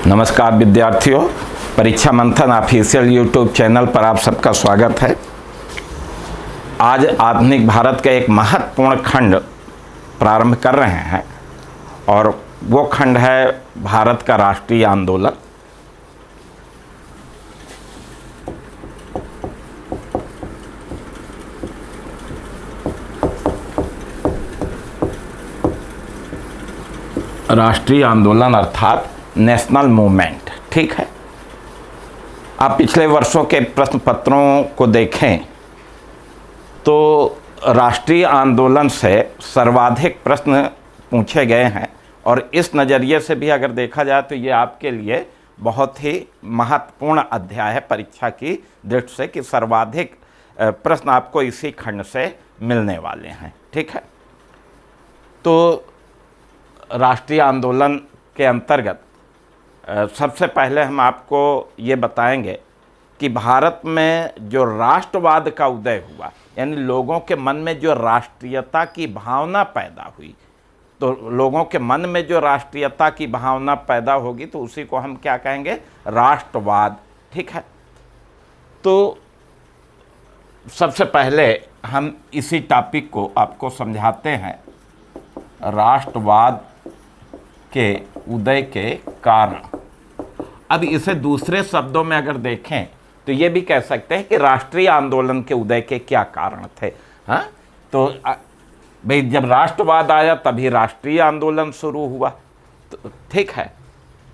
नमस्कार विद्यार्थियों, परीक्षा मंथन ऑफिशियल यूट्यूब चैनल पर आप सबका स्वागत है। आज आधुनिक भारत का एक महत्वपूर्ण खंड प्रारंभ कर रहे हैं और वो खंड है भारत का राष्ट्रीय आंदोलन। राष्ट्रीय आंदोलन अर्थात नेशनल मूवमेंट। ठीक है, आप पिछले वर्षों के प्रश्न पत्रों को देखें तो राष्ट्रीय आंदोलन से सर्वाधिक प्रश्न पूछे गए हैं और इस नज़रिए से भी अगर देखा जाए तो ये आपके लिए बहुत ही महत्वपूर्ण अध्याय है परीक्षा की दृष्टि से कि सर्वाधिक प्रश्न आपको इसी खंड से मिलने वाले हैं। ठीक है, तो राष्ट्रीय आंदोलन के अंतर्गत सबसे पहले हम आपको ये बताएंगे कि भारत में जो राष्ट्रवाद का उदय हुआ, यानी लोगों के मन में जो राष्ट्रीयता की भावना पैदा हुई, तो लोगों के मन में जो राष्ट्रीयता की भावना पैदा होगी तो उसी को हम क्या कहेंगे, राष्ट्रवाद। ठीक है, तो सबसे पहले हम इसी टॉपिक को आपको समझाते हैं, राष्ट्रवाद के उदय के कारण। अब इसे दूसरे शब्दों में अगर देखें तो ये भी कह सकते हैं कि राष्ट्रीय आंदोलन के उदय के क्या कारण थे। हाँ, तो भाई जब राष्ट्रवाद आया तभी राष्ट्रीय आंदोलन शुरू हुआ। तो ठीक है,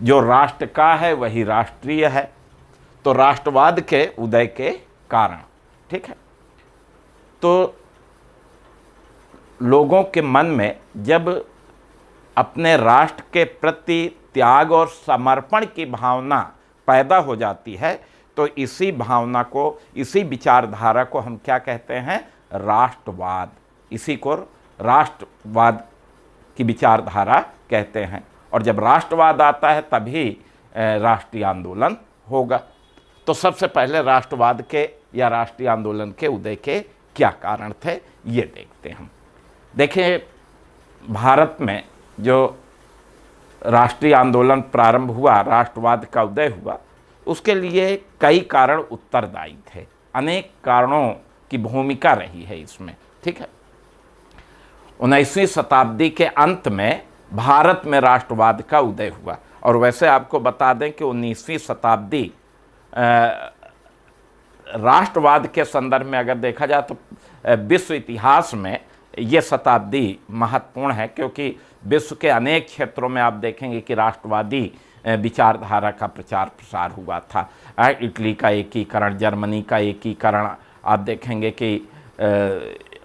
जो राष्ट्र का है वही राष्ट्रीय है, तो राष्ट्रवाद के उदय के कारण। ठीक है, तो लोगों के मन में जब अपने राष्ट्र के प्रति त्याग और समर्पण की भावना पैदा हो जाती है तो इसी भावना को, इसी विचारधारा को हम क्या कहते हैं, राष्ट्रवाद। इसी को राष्ट्रवाद की विचारधारा कहते हैं। और जब राष्ट्रवाद आता है तभी राष्ट्रीय आंदोलन होगा। तो सबसे पहले राष्ट्रवाद के या राष्ट्रीय आंदोलन के उदय के क्या कारण थे ये देखते हैं हम। देखिए, भारत में जो राष्ट्रीय आंदोलन प्रारंभ हुआ, राष्ट्रवाद का उदय हुआ, उसके लिए कई कारण उत्तरदायी थे। अनेक कारणों की भूमिका रही है इसमें। ठीक है, 19वीं शताब्दी के अंत में भारत में राष्ट्रवाद का उदय हुआ। और वैसे आपको बता दें कि 19वीं शताब्दी राष्ट्रवाद के संदर्भ में अगर देखा जाए तो विश्व इतिहास में ये शताब्दी महत्वपूर्ण है, क्योंकि विश्व के अनेक क्षेत्रों में आप देखेंगे कि राष्ट्रवादी विचारधारा का प्रचार प्रसार हुआ था। इटली का एकीकरण, जर्मनी का एकीकरण, आप देखेंगे कि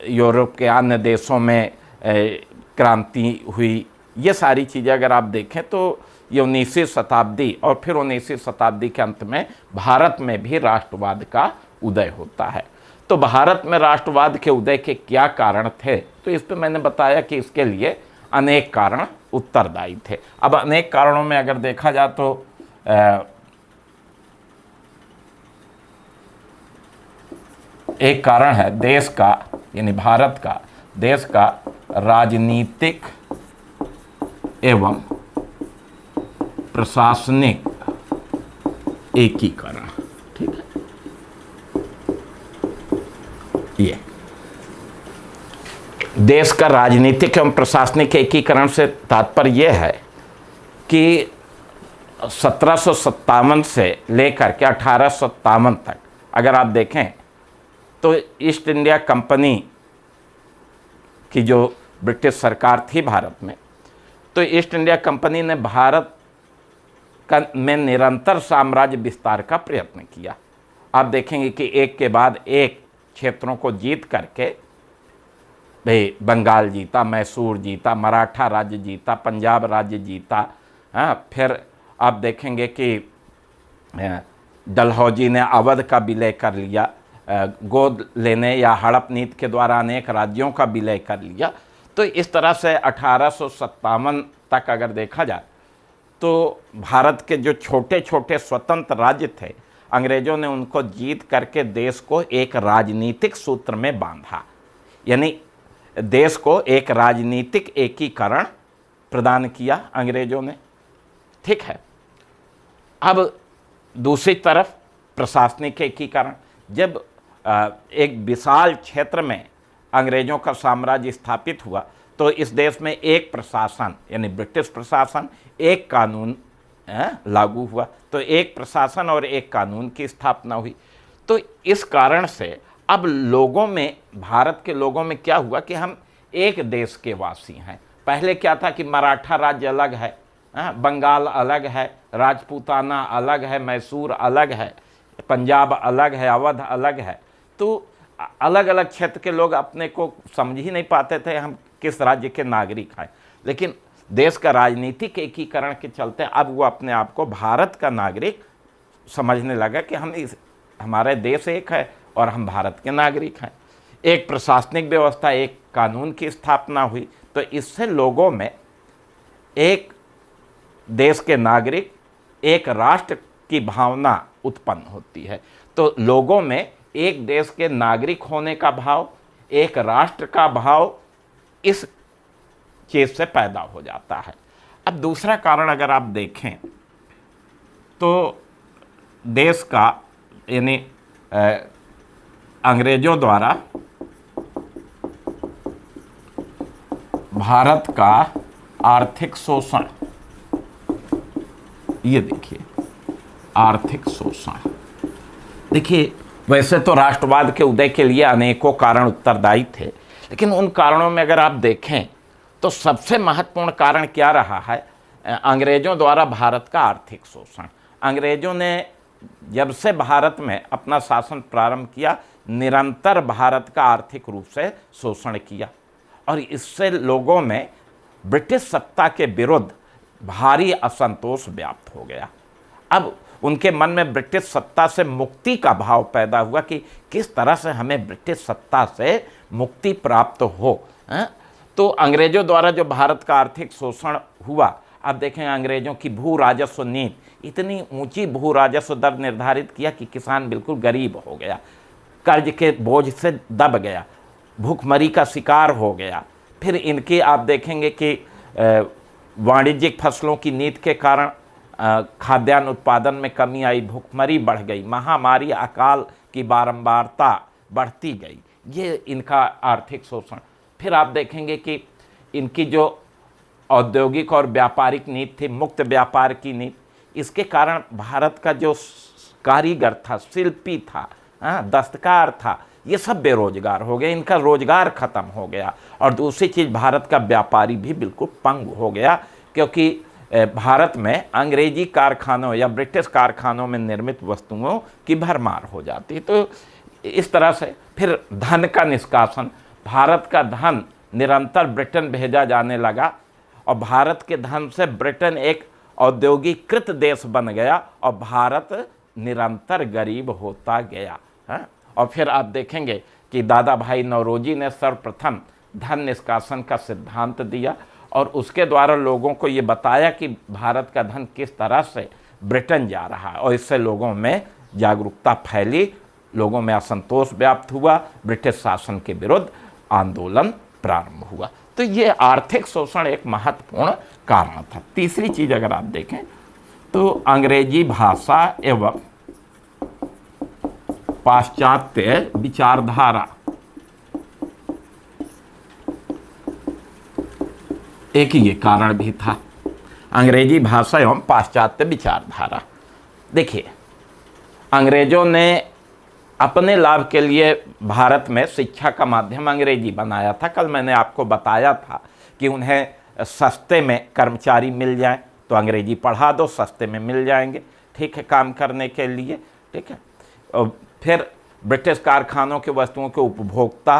यूरोप के अन्य देशों में क्रांति हुई। ये सारी चीज़ें अगर आप देखें तो ये 19वीं शताब्दी और फिर 19वीं शताब्दी के अंत में भारत में भी राष्ट्रवाद का उदय होता है। तो भारत में राष्ट्रवाद के उदय के क्या कारण थे, तो इस पर मैंने बताया कि इसके लिए अनेक कारण उत्तरदायी थे। अब अनेक कारणों में अगर देखा जाए तो एक कारण है देश का, यानी भारत का, देश का राजनीतिक एवं प्रशासनिक एकीकरण। ठीक है, ये देश का राजनीतिक एवं प्रशासनिक एकीकरण से तात्पर्य यह है कि 1757 से लेकर के 1857 तक अगर आप देखें तो ईस्ट इंडिया कंपनी की जो ब्रिटिश सरकार थी भारत में, तो ईस्ट इंडिया कंपनी ने भारत में निरंतर साम्राज्य विस्तार का प्रयत्न किया। आप देखेंगे कि एक के बाद एक क्षेत्रों को जीत करके भाई बंगाल जीता, मैसूर जीता, मराठा राज्य जीता, पंजाब राज्य जीता। हाँ, फिर आप देखेंगे कि डलहौजी ने अवध का विलय कर लिया, गोद लेने या हड़प नीति के द्वारा अनेक राज्यों का विलय कर लिया। तो इस तरह से 1857 तक अगर देखा जाए तो भारत के जो छोटे छोटे स्वतंत्र राज्य थे, अंग्रेज़ों ने उनको जीत करके देश को एक राजनीतिक सूत्र में बांधा, यानी देश को एक राजनीतिक एकीकरण प्रदान किया अंग्रेज़ों ने। ठीक है, अब दूसरी तरफ प्रशासनिक एकीकरण, जब एक विशाल क्षेत्र में अंग्रेज़ों का साम्राज्य स्थापित हुआ तो इस देश में एक प्रशासन यानी ब्रिटिश प्रशासन, एक कानून लागू हुआ, तो एक प्रशासन और एक कानून की स्थापना हुई। तो इस कारण से अब लोगों में, भारत के लोगों में क्या हुआ कि हम एक देश के वासी हैं। पहले क्या था कि मराठा राज्य अलग है, बंगाल अलग है, राजपूताना अलग है, मैसूर अलग है, पंजाब अलग है, अवध अलग है। तो अलग अलग क्षेत्र के लोग अपने को समझ ही नहीं पाते थे हम किस राज्य के नागरिक हैं। लेकिन देश का राजनीतिक एकीकरण के चलते अब वो अपने आप को भारत का नागरिक समझने लगा कि हमारे देश एक है और हम भारत के नागरिक हैं। एक प्रशासनिक व्यवस्था, एक कानून की स्थापना हुई, तो इससे लोगों में एक देश के नागरिक, एक राष्ट्र की भावना उत्पन्न होती है। तो लोगों में एक देश के नागरिक होने का भाव, एक राष्ट्र का भाव इस चीज़ से पैदा हो जाता है। अब दूसरा कारण अगर आप देखें तो देश का यानी अंग्रेजों द्वारा भारत का आर्थिक शोषण, ये देखिए आर्थिक शोषण। देखिए वैसे तो राष्ट्रवाद के उदय के लिए अनेकों कारण उत्तरदायी थे, लेकिन उन कारणों में अगर आप देखें तो सबसे महत्वपूर्ण कारण क्या रहा है? अंग्रेज़ों द्वारा भारत का आर्थिक शोषण। अंग्रेज़ों ने जब से भारत में अपना शासन प्रारंभ किया, निरंतर भारत का आर्थिक रूप से शोषण किया और इससे लोगों में ब्रिटिश सत्ता के विरुद्ध भारी असंतोष व्याप्त हो गया। अब उनके मन में ब्रिटिश सत्ता से मुक्ति का भाव पैदा हुआ कि किस तरह से हमें ब्रिटिश सत्ता से मुक्ति प्राप्त हो। तो अंग्रेज़ों द्वारा जो भारत का आर्थिक शोषण हुआ, अब देखें अंग्रेज़ों की भू राजस्व नीति, इतनी ऊंची भू राजस्व दर निर्धारित किया कि किसान बिल्कुल गरीब हो गया, कर्ज के बोझ से दब गया, भूखमरी का शिकार हो गया। फिर इनकी आप देखेंगे कि वाणिज्यिक फसलों की नीति के कारण खाद्यान्न उत्पादन में कमी आई, भूखमरी बढ़ गई, महामारी अकाल की बारंबारता बढ़ती गई। ये इनका आर्थिक शोषण। फिर आप देखेंगे कि इनकी जो औद्योगिक और व्यापारिक नीति थी, मुक्त व्यापार की नीति, इसके कारण भारत का जो कारीगर था, शिल्पी था, दस्तकार था, ये सब बेरोजगार हो गए, इनका रोजगार खत्म हो गया। और दूसरी चीज़, भारत का व्यापारी भी बिल्कुल पंगु हो गया, क्योंकि भारत में अंग्रेजी कारखानों या ब्रिटिश कारखानों में निर्मित वस्तुओं की भरमार हो जाती। तो इस तरह से फिर धन का निष्कासन, भारत का धन निरंतर ब्रिटेन भेजा जाने लगा और भारत के धन से ब्रिटेन एक औद्योगिकृत देश बन गया और भारत निरंतर गरीब होता गया। और फिर आप देखेंगे कि दादा भाई नौरोजी ने सर्वप्रथम धन निष्कासन का सिद्धांत दिया और उसके द्वारा लोगों को ये बताया कि भारत का धन किस तरह से ब्रिटेन जा रहा है, और इससे लोगों में जागरूकता फैली, लोगों में असंतोष व्याप्त हुआ, ब्रिटिश शासन के विरुद्ध आंदोलन प्रारंभ हुआ। तो ये आर्थिक शोषण एक महत्वपूर्ण कारण था। तीसरी चीज़ अगर आप देखें तो अंग्रेजी भाषा एवं पाश्चात्य विचारधारा, एक ये कारण भी था, अंग्रेजी भाषा एवं पाश्चात्य विचारधारा। देखिए अंग्रेजों ने अपने लाभ के लिए भारत में शिक्षा का माध्यम अंग्रेजी बनाया था। कल मैंने आपको बताया था कि उन्हें सस्ते में कर्मचारी मिल जाए तो अंग्रेजी पढ़ा दो, सस्ते में मिल जाएंगे, ठीक है, काम करने के लिए, ठीक है। और फिर ब्रिटिश कारखानों के वस्तुओं के उपभोक्ता,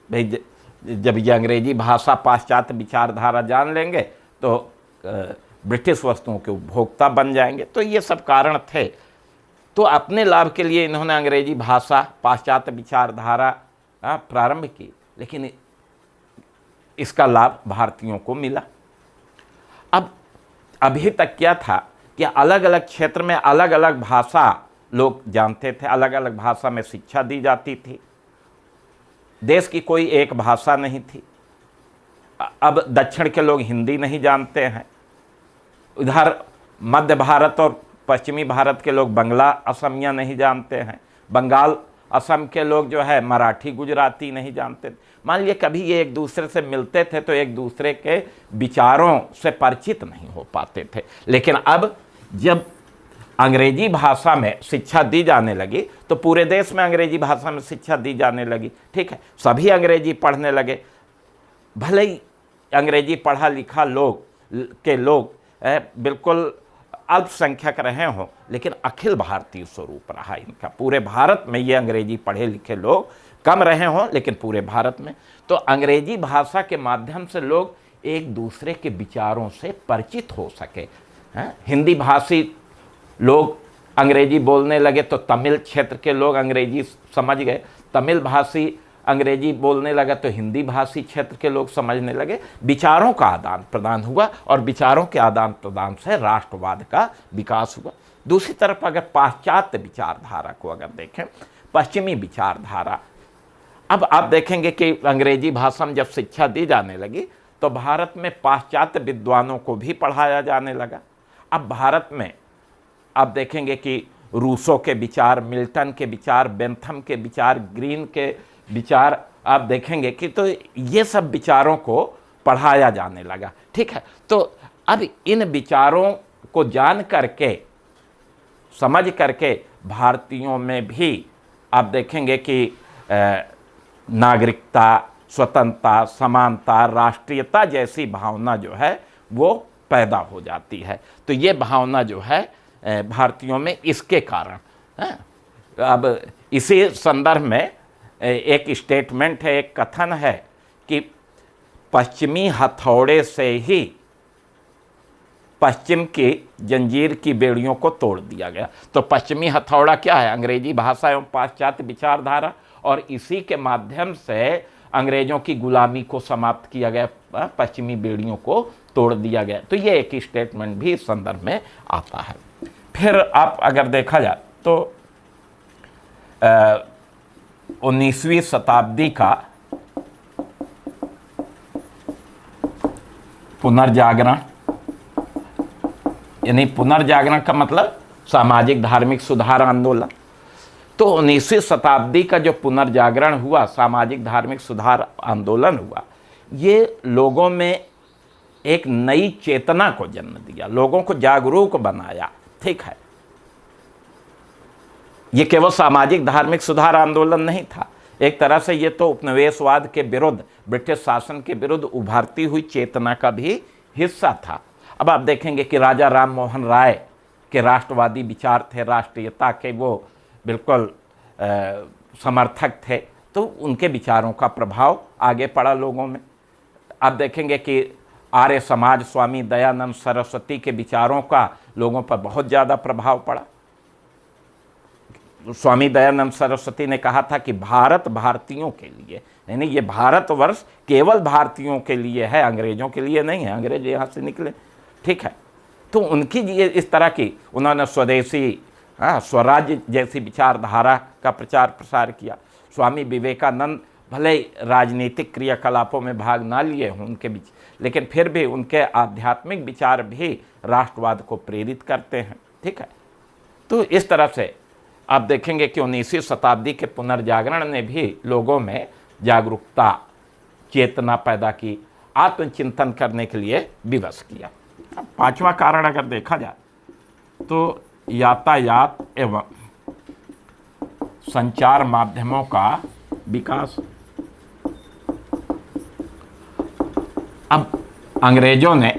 भाई जब ये अंग्रेजी भाषा पाश्चात्य विचारधारा जान लेंगे तो ब्रिटिश वस्तुओं के उपभोक्ता बन जाएंगे। तो ये सब कारण थे। तो अपने लाभ के लिए इन्होंने अंग्रेजी भाषा पाश्चात्य विचारधारा प्रारंभ की, लेकिन इसका लाभ भारतीयों को मिला। अब अभी तक क्या था कि अलग अलग क्षेत्र में अलग अलग भाषा लोग जानते थे, अलग अलग भाषा में शिक्षा दी जाती थी, देश की कोई एक भाषा नहीं थी। अब दक्षिण के लोग हिंदी नहीं जानते हैं, इधर मध्य भारत और पश्चिमी भारत के लोग बंगला असमिया नहीं जानते हैं, बंगाल असम के लोग जो है मराठी गुजराती नहीं जानते। मान लिए कभी ये एक दूसरे से मिलते थे तो एक दूसरे के विचारों से परिचित नहीं हो पाते थे। लेकिन अब जब अंग्रेजी भाषा में शिक्षा दी जाने लगी तो पूरे देश में अंग्रेजी भाषा में शिक्षा दी जाने लगी, ठीक है, सभी अंग्रेजी पढ़ने लगे। भले ही अंग्रेजी पढ़ा लिखा लोग बिल्कुल अल्पसंख्यक रहे हों, लेकिन अखिल भारतीय स्वरूप रहा इनका। पूरे भारत में ये अंग्रेजी पढ़े लिखे लोग कम रहे हों, लेकिन पूरे भारत में तो अंग्रेजी भाषा के माध्यम से लोग एक दूसरे के विचारों से परिचित हो सके। हिंदी भाषी लोग अंग्रेजी बोलने लगे तो तमिल क्षेत्र के लोग अंग्रेजी समझ गए, तमिल भाषी अंग्रेजी बोलने लगा तो हिंदी भाषी क्षेत्र के लोग समझने लगे। विचारों का आदान प्रदान हुआ और विचारों के आदान प्रदान से राष्ट्रवाद का विकास हुआ। दूसरी तरफ अगर पाश्चात्य विचारधारा को अगर देखें, पश्चिमी विचारधारा, अब आप देखेंगे कि अंग्रेजी भाषा में जब शिक्षा दी जाने लगी तो भारत में पाश्चात्य विद्वानों को भी पढ़ाया जाने लगा। अब भारत में आप देखेंगे कि रूसो के विचार, मिल्टन के विचार, बेंथम के विचार, ग्रीन के विचार आप देखेंगे कि तो ये सब विचारों को पढ़ाया जाने लगा, ठीक है। तो अब इन विचारों को जान करके, समझ करके भारतीयों में भी आप देखेंगे कि नागरिकता, स्वतंत्रता, समानता, राष्ट्रीयता जैसी भावना जो है वो पैदा हो जाती है। तो ये भावना जो है भारतीयों में इसके कारण है। अब इसी संदर्भ में एक स्टेटमेंट है, एक कथन है कि पश्चिमी हथौड़े से ही पश्चिम की जंजीर की बेड़ियों को तोड़ दिया गया। तो पश्चिमी हथौड़ा क्या है? अंग्रेजी भाषा एवं पाश्चात्य विचारधारा, और इसी के माध्यम से अंग्रेजों की गुलामी को समाप्त किया गया, पश्चिमी बेड़ियों को तोड़ दिया गया। तो ये एक स्टेटमेंट भी इस संदर्भ में आता है। फिर आप अगर देखा जाए तो 19वीं शताब्दी का पुनर्जागरण, यानी पुनर्जागरण का मतलब सामाजिक धार्मिक सुधार आंदोलन। तो 19वीं शताब्दी का जो पुनर्जागरण हुआ, सामाजिक धार्मिक सुधार आंदोलन हुआ, ये लोगों में एक नई चेतना को जन्म दिया, लोगों को जागरूक बनाया, ठीक है। ये केवल सामाजिक धार्मिक सुधार आंदोलन नहीं था, एक तरह से ये तो उपनिवेशवाद के विरुद्ध, ब्रिटिश शासन के विरुद्ध उभरती हुई चेतना का भी हिस्सा था। अब आप देखेंगे कि राजा राम मोहन राय के राष्ट्रवादी विचार थे, राष्ट्रीयता के वो बिल्कुल समर्थक थे, तो उनके विचारों का प्रभाव आगे पड़ा लोगों में। आप देखेंगे कि आर्य समाज, स्वामी दयानंद सरस्वती के विचारों का लोगों पर बहुत ज़्यादा प्रभाव पड़ा। स्वामी दयानंद सरस्वती ने कहा था कि भारत भारतीयों के लिए, यानी ये भारतवर्ष केवल भारतीयों के लिए है, अंग्रेजों के लिए नहीं है, अंग्रेज यहाँ से निकले, ठीक है। तो उनकी ये इस तरह की, उन्होंने स्वदेशी स्वराज्य जैसी विचारधारा का प्रचार प्रसार किया। स्वामी विवेकानंद भले राजनीतिक क्रियाकलापों में भाग ना लिए हों उनके बीच, लेकिन फिर भी उनके आध्यात्मिक विचार भी राष्ट्रवाद को प्रेरित करते हैं, ठीक है। तो इस तरह से आप देखेंगे कि 19वीं शताब्दी के पुनर्जागरण ने भी लोगों में जागरूकता, चेतना पैदा की, आत्मचिंतन करने के लिए विवश किया। अब पांचवा कारण अगर देखा जाए तो यातायात एवं संचार माध्यमों का विकास। अब अंग्रेजों ने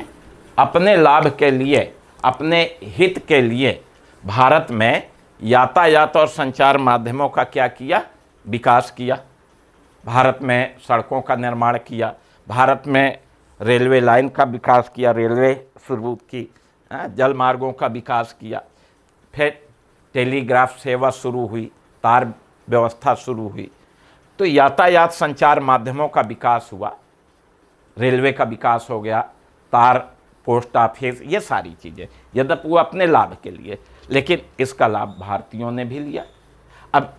अपने लाभ के लिए, अपने हित के लिए भारत में यातायात और संचार माध्यमों का क्या किया? विकास किया। भारत में सड़कों का निर्माण किया, भारत में रेलवे लाइन का विकास किया, रेलवे शुरू की, जल मार्गों का विकास किया, फिर टेलीग्राफ सेवा शुरू हुई, तार व्यवस्था शुरू हुई। तो यातायात संचार माध्यमों का विकास हुआ, रेलवे का विकास हो गया, तार, पोस्ट ऑफिस, ये सारी चीज़ें, यद्यपि वो अपने लाभ के लिए, लेकिन इसका लाभ भारतीयों ने भी लिया। अब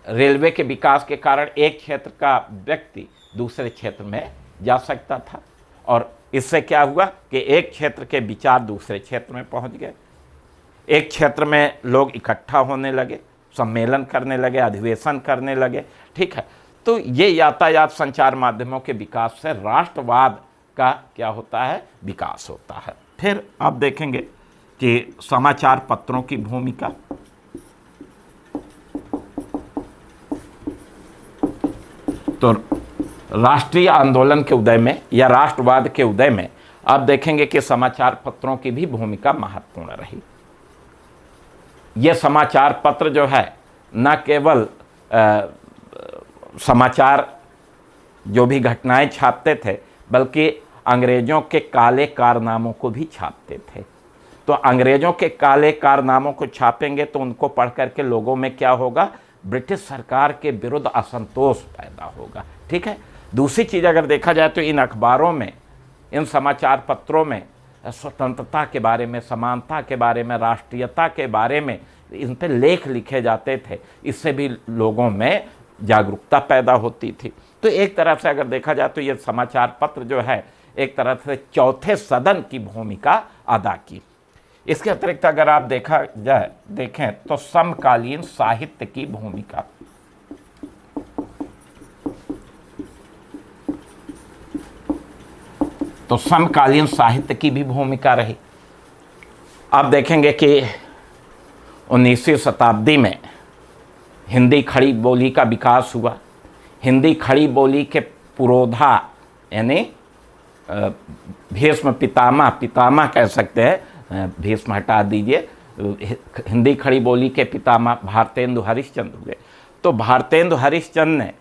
रेलवे के विकास के कारण एक क्षेत्र का व्यक्ति दूसरे क्षेत्र में जा सकता था, और इससे क्या हुआ कि एक क्षेत्र के विचार दूसरे क्षेत्र में पहुंच गए। एक क्षेत्र में लोग इकट्ठा होने लगे, सम्मेलन करने लगे, अधिवेशन करने लगे, ठीक है। तो ये यातायात संचार माध्यमों के विकास से राष्ट्रवाद का क्या होता है, विकास होता है। फिर आप देखेंगे कि समाचार पत्रों की भूमिका, तो राष्ट्रीय आंदोलन के उदय में या राष्ट्रवाद के उदय में आप देखेंगे कि समाचार पत्रों की भी भूमिका महत्वपूर्ण रही। ये समाचार पत्र जो है न केवल समाचार जो भी घटनाएं छापते थे, बल्कि अंग्रेज़ों के काले कारनामों को भी छापते थे। तो अंग्रेज़ों के काले कारनामों को छापेंगे तो उनको पढ़ करके लोगों में क्या होगा, ब्रिटिश सरकार के विरुद्ध असंतोष पैदा होगा, ठीक है। दूसरी चीज़ अगर देखा जाए तो इन अखबारों में, इन समाचार पत्रों में स्वतंत्रता के बारे में, समानता के बारे में, राष्ट्रीयता के बारे में इन पे लेख लिखे जाते थे। इससे भी लोगों में जागरूकता पैदा होती थी। तो एक तरह से अगर देखा जाए तो ये समाचार पत्र जो है एक तरह से चौथे सदन की भूमिका अदा की। इसके अतिरिक्त अगर आप देखें तो समकालीन साहित्य की भूमिका, तो समकालीन साहित्य की भी भूमिका रही। आप देखेंगे कि 19वीं शताब्दी में हिंदी खड़ी बोली का विकास हुआ। हिंदी खड़ी बोली के पुरोधा यानी भीष्म पितामह कह सकते हैं, भीष्म हटा दीजिए, हिंदी खड़ी बोली के पितामह भारतेंदु हरिश्चंद्र हुए। तो भारतेंदु हरिश्चंद्र ने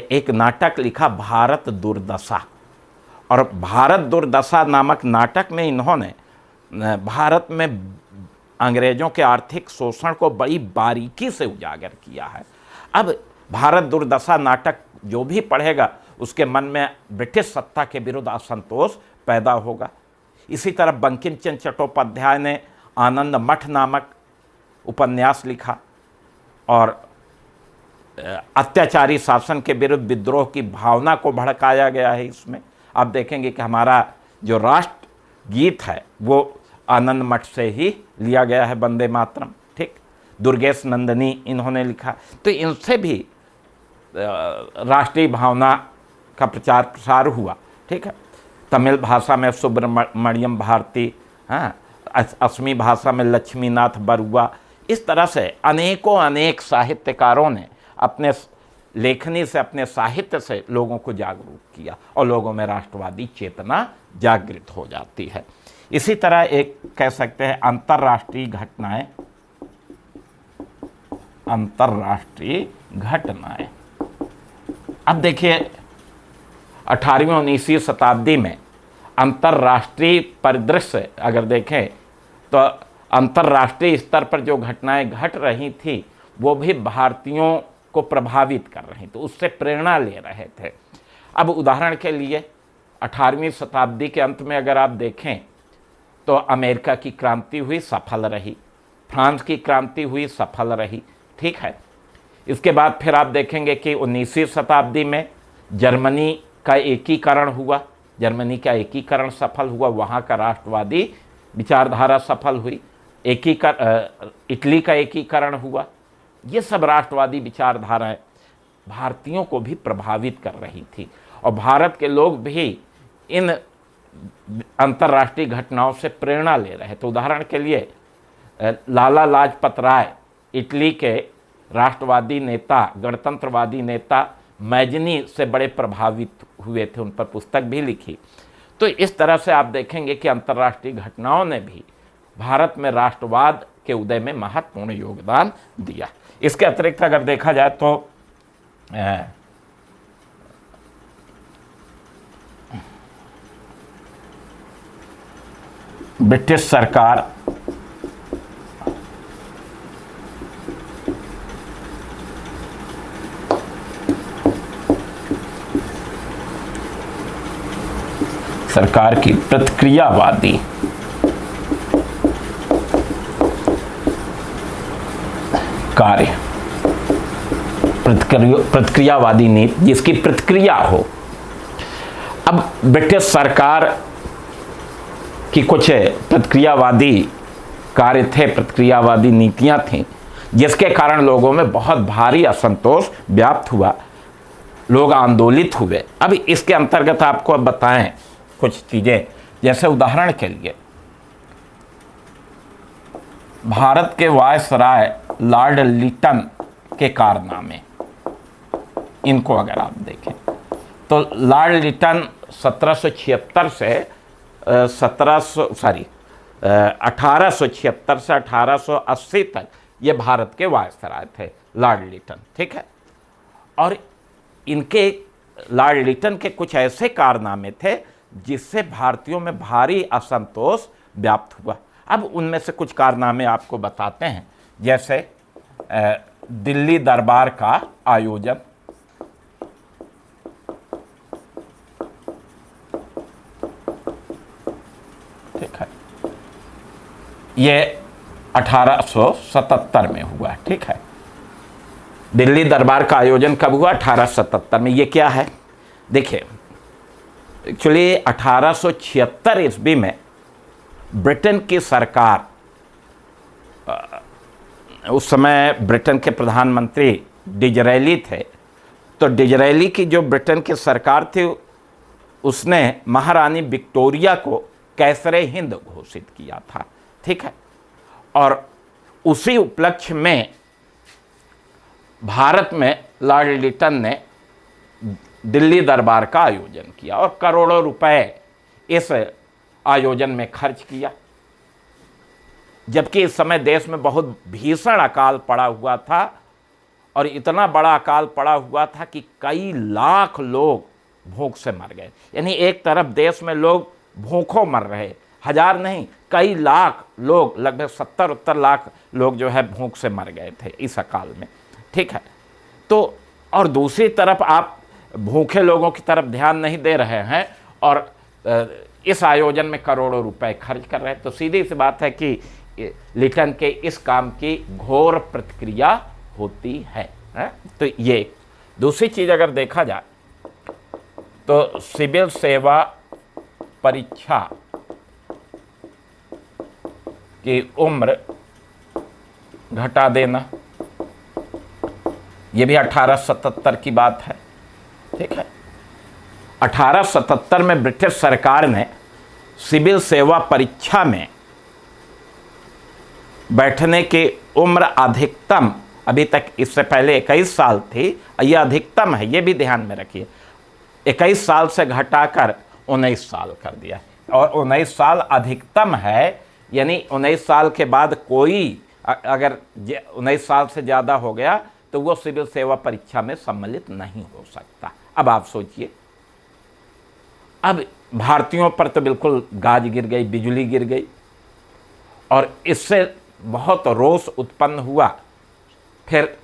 एक नाटक लिखा भारत दुर्दशा, और भारत दुर्दशा नामक नाटक में इन्होंने भारत में अंग्रेज़ों के आर्थिक शोषण को बड़ी बारीकी से उजागर किया है। अब भारत दुर्दशा नाटक जो भी पढ़ेगा उसके मन में ब्रिटिश सत्ता के विरुद्ध असंतोष पैदा होगा। इसी तरह बंकिम चंद्र चट्टोपाध्याय ने आनंद मठ नामक उपन्यास लिखा और अत्याचारी शासन के विरुद्ध विद्रोह की भावना को भड़काया गया है इसमें। आप देखेंगे कि हमारा जो राष्ट्र गीत है वो आनंद मठ से ही लिया गया है, वंदे मातरम, ठीक। दुर्गेश नंदिनी इन्होंने लिखा। तो इनसे भी राष्ट्रीय भावना का प्रचार प्रसार हुआ, ठीक है। तमिल भाषा में सुब्रमण्यम भारती, हाँ, असमी भाषा में लक्ष्मीनाथ बरुआ। इस तरह से अनेक साहित्यकारों ने अपने लेखनी से, अपने साहित्य से लोगों को जागरूक किया और लोगों में राष्ट्रवादी चेतना जागृत हो जाती है। इसी तरह एक कह सकते हैं अंतर्राष्ट्रीय घटनाएं। अब देखिए 18वीं 19वीं शताब्दी में अंतर्राष्ट्रीय परिदृश्य अगर देखें तो अंतर्राष्ट्रीय स्तर पर जो घटनाएं घट रही थी वो भी भारतीयों को प्रभावित कर रही थी, उससे प्रेरणा ले रहे थे। अब उदाहरण के लिए 18वीं शताब्दी के अंत में अगर आप देखें तो अमेरिका की क्रांति हुई, सफल रही। फ्रांस की क्रांति हुई, सफल रही, ठीक है। इसके बाद फिर आप देखेंगे कि 19वीं शताब्दी में जर्मनी का एकीकरण हुआ, जर्मनी का एकीकरण सफल हुआ, वहाँ का राष्ट्रवादी विचारधारा सफल हुई। इटली का एकीकरण हुआ। ये सब राष्ट्रवादी विचारधाराएं भारतीयों को भी प्रभावित कर रही थी और भारत के लोग भी इन अंतर्राष्ट्रीय घटनाओं से प्रेरणा ले रहे थे। उदाहरण के लिए लाला लाजपत राय इटली के राष्ट्रवादी नेता, गणतंत्रवादी नेता मैजनी से बड़े प्रभावित हुए थे, उन पर पुस्तक भी लिखी। तो इस तरह से आप देखेंगे कि अंतर्राष्ट्रीय घटनाओं ने भी भारत में राष्ट्रवाद के उदय में महत्वपूर्ण योगदान दिया। इसके अतिरिक्त अगर देखा जाए तो ब्रिटिश सरकार की प्रतिक्रियावादी कार्य, प्रतिक्रियावादी नीति, जिसकी प्रतिक्रिया हो। अब ब्रिटिश सरकार की कुछ प्रतिक्रियावादी कार्य थे, प्रतिक्रियावादी नीतियां थीं, जिसके कारण लोगों में बहुत भारी असंतोष व्याप्त हुआ, लोग आंदोलित हुए। अब इसके अंतर्गत आपको अब बताएं कुछ चीज़ें, जैसे उदाहरण के लिए भारत के वायसराय लॉर्ड लिटन के कारनामे, इनको अगर आप देखें तो लॉर्ड लिटन 1776 से 1876 से 1880 तक ये भारत के वायसराय थे, लॉर्ड लिटन, ठीक है। और इनके लॉर्ड लिटन के कुछ ऐसे कारनामे थे जिससे भारतीयों में भारी असंतोष व्याप्त हुआ। अब उनमें से कुछ कारनामे आपको बताते हैं, जैसे दिल्ली दरबार का आयोजन, ठीक है, ये 1877 में हुआ, ठीक है। दिल्ली दरबार का आयोजन कब हुआ? 1877 में। ये क्या है? देखिए, एक्चुअली 1876 ईस्वी में ब्रिटेन की सरकार, उस समय ब्रिटेन के प्रधानमंत्री डिजरेली थे, तो डिजरेली की जो ब्रिटेन की सरकार थी उसने महारानी विक्टोरिया को कैसरे हिंद घोषित किया था, ठीक है। और उसी उपलक्ष्य में भारत में लॉर्ड लिटन ने दिल्ली दरबार का आयोजन किया और करोड़ों रुपए इस आयोजन में खर्च किया, जबकि इस समय देश में बहुत भीषण अकाल पड़ा हुआ था और इतना बड़ा अकाल पड़ा हुआ था कि कई लाख लोग भूख से मर गए। यानी एक तरफ देश में लोग भूखों मर रहे, हजार नहीं कई लाख लोग, लगभग 70-72 लाख लोग जो है भूख से मर गए थे इस अकाल में, ठीक है। तो और दूसरी तरफ आप भूखे लोगों की तरफ ध्यान नहीं दे रहे हैं और इस आयोजन में करोड़ों रुपए खर्च कर रहे हैं, तो सीधी सी बात है कि लिटन के इस काम की घोर प्रतिक्रिया होती है। तो ये दूसरी चीज अगर देखा जाए तो सिविल सेवा परीक्षा की उम्र घटा देना, ये भी 1877 की बात है, ठीक है। 1877 में ब्रिटिश सरकार ने सिविल सेवा परीक्षा में बैठने की उम्र अधिकतम, अभी तक इससे पहले 21 साल थी, यह अधिकतम है, ये भी ध्यान में रखिए, 21 साल से घटाकर 19 साल कर दिया। और 19 साल अधिकतम है, यानी 19 साल के बाद कोई अगर 19 साल से ज़्यादा हो गया तो वो सिविल सेवा परीक्षा में सम्मिलित नहीं हो सकता। अब आप सोचिए, अब भारतीयों पर तो बिल्कुल गाज गिर गई, बिजली गिर गई और इससे बहुत रोष उत्पन्न हुआ। फिर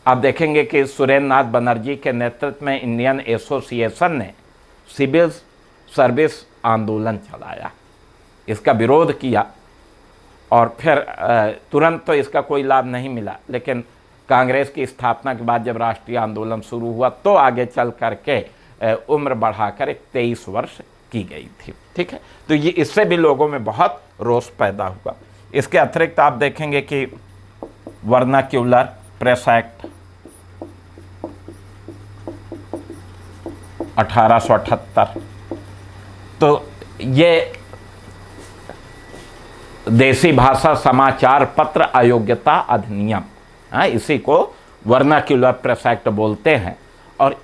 आप देखेंगे कि सुरेंद्र नाथ बनर्जी के नेतृत्व में इंडियन एसोसिएशन ने सिविल सर्विस आंदोलन चलाया, इसका विरोध किया और फिर तुरंत तो इसका कोई लाभ नहीं मिला, लेकिन कांग्रेस की स्थापना के बाद जब राष्ट्रीय आंदोलन शुरू हुआ तो आगे चल करके उम्र बढ़ाकर 23 वर्ष की गई थी, ठीक है। तो ये इससे भी लोगों में बहुत रोष पैदा हुआ। इसके अतिरिक्त आप देखेंगे कि वर्नाक्यूलर प्रेस एक्ट 1878, तो ये देसी भाषा समाचार पत्र अयोग्यता अधिनियम, इसी को वर्नाक्यूलर प्रेस एक्ट बोलते हैं। और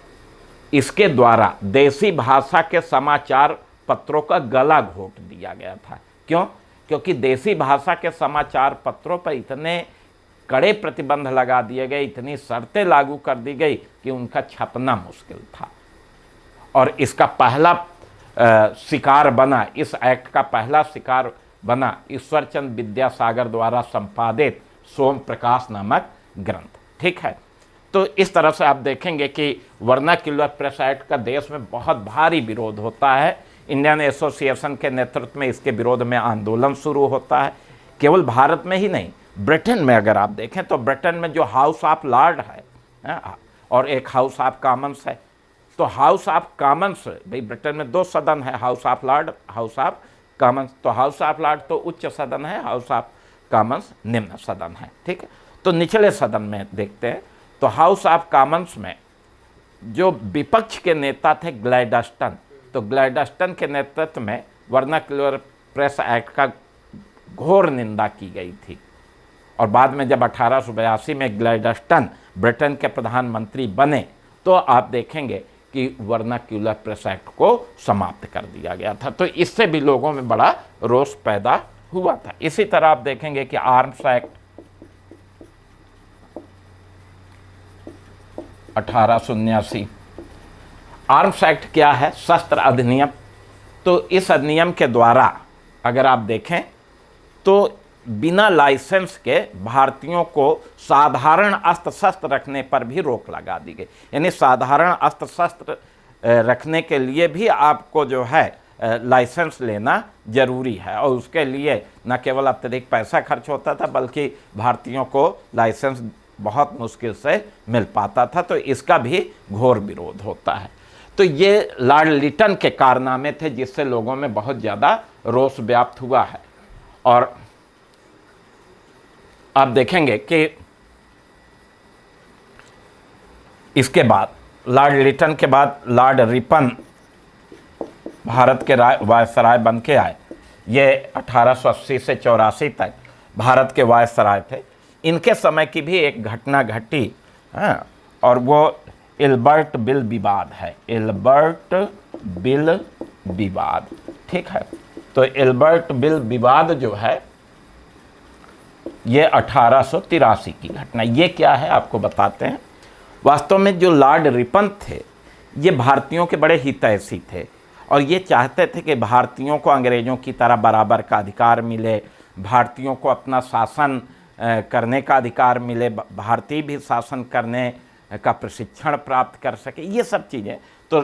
इसके द्वारा देसी भाषा के समाचार पत्रों का गला घोट दिया गया था। क्यों? क्योंकि देसी भाषा के समाचार पत्रों पर इतने कड़े प्रतिबंध लगा दिए गए, इतनी शर्तें लागू कर दी गई कि उनका छपना मुश्किल था। और इसका पहला शिकार बना, इस एक्ट का पहला शिकार बना ईश्वरचंद विद्यासागर द्वारा संपादित सोम प्रकाश नामक ग्रंथ, ठीक है। तो इस तरह से आप देखेंगे कि वर्नाक्यूलर प्रेस एक्ट का देश में बहुत भारी विरोध होता है। इंडियन एसोसिएशन के नेतृत्व में इसके विरोध में आंदोलन शुरू होता है। केवल भारत में ही नहीं, ब्रिटेन में अगर आप देखें तो ब्रिटेन में जो हाउस ऑफ लॉर्ड है और एक हाउस ऑफ कॉमन्स है, तो हाउस ऑफ कॉमन्स, भाई ब्रिटेन में 2 सदन है, house of Lord, house of Commons, तो हाउस ऑफ लॉर्ड तो उच्च सदन है, हाउस ऑफ कॉमन्स निम्न सदन है, ठीक है। तो निचले सदन में देखते हैं तो हाउस ऑफ कॉमन्स में जो विपक्ष के नेता थे ग्लैडस्टन, तो ग्लैडस्टन के नेतृत्व में वर्नाक्युलर प्रेस एक्ट का घोर निंदा की गई थी। और बाद में जब 1882 में ग्लैडस्टन ब्रिटेन के प्रधानमंत्री बने तो आप देखेंगे कि वर्नाक्युलर प्रेस एक्ट को समाप्त कर दिया गया था। तो इससे भी लोगों में बड़ा रोष पैदा हुआ था। इसी तरह आप देखेंगे कि आर्म्स एक्ट 1879, आर्म्स एक्ट क्या है? शस्त्र अधिनियम। तो इस अधिनियम के द्वारा अगर आप देखें तो बिना लाइसेंस के भारतीयों को साधारण अस्त्र शस्त्र रखने पर भी रोक लगा दी गई। यानी साधारण अस्त्र शस्त्र रखने के लिए भी आपको जो है लाइसेंस लेना जरूरी है, और उसके लिए न केवल अत्यधिक पैसा खर्च होता था बल्कि भारतीयों को लाइसेंस बहुत मुश्किल से मिल पाता था। तो इसका भी घोर विरोध होता है। तो ये लॉर्ड लिटन के कारनामे थे जिससे लोगों में बहुत ज़्यादा रोष व्याप्त हुआ है। और आप देखेंगे कि इसके बाद लॉर्ड लिटन के बाद लॉर्ड रिपन भारत के वायसराय बन के आए। ये 1880 से 84 तक भारत के वायसराय थे। इनके समय की भी एक घटना घटी, और वो एल्बर्ट बिल विवाद है। एल्बर्ट बिल विवाद, ठीक है। तो एल्बर्ट बिल विवाद जो है ये 1883 की घटना। ये क्या है आपको बताते हैं। वास्तव में जो लॉर्ड रिपन थे ये भारतीयों के बड़े हितैषी थे और ये चाहते थे कि भारतीयों को अंग्रेज़ों की तरह बराबर का अधिकार मिले, भारतीयों को अपना शासन करने का अधिकार मिले, भारतीय भी शासन करने का प्रशिक्षण प्राप्त कर सके, ये सब चीज़ें। तो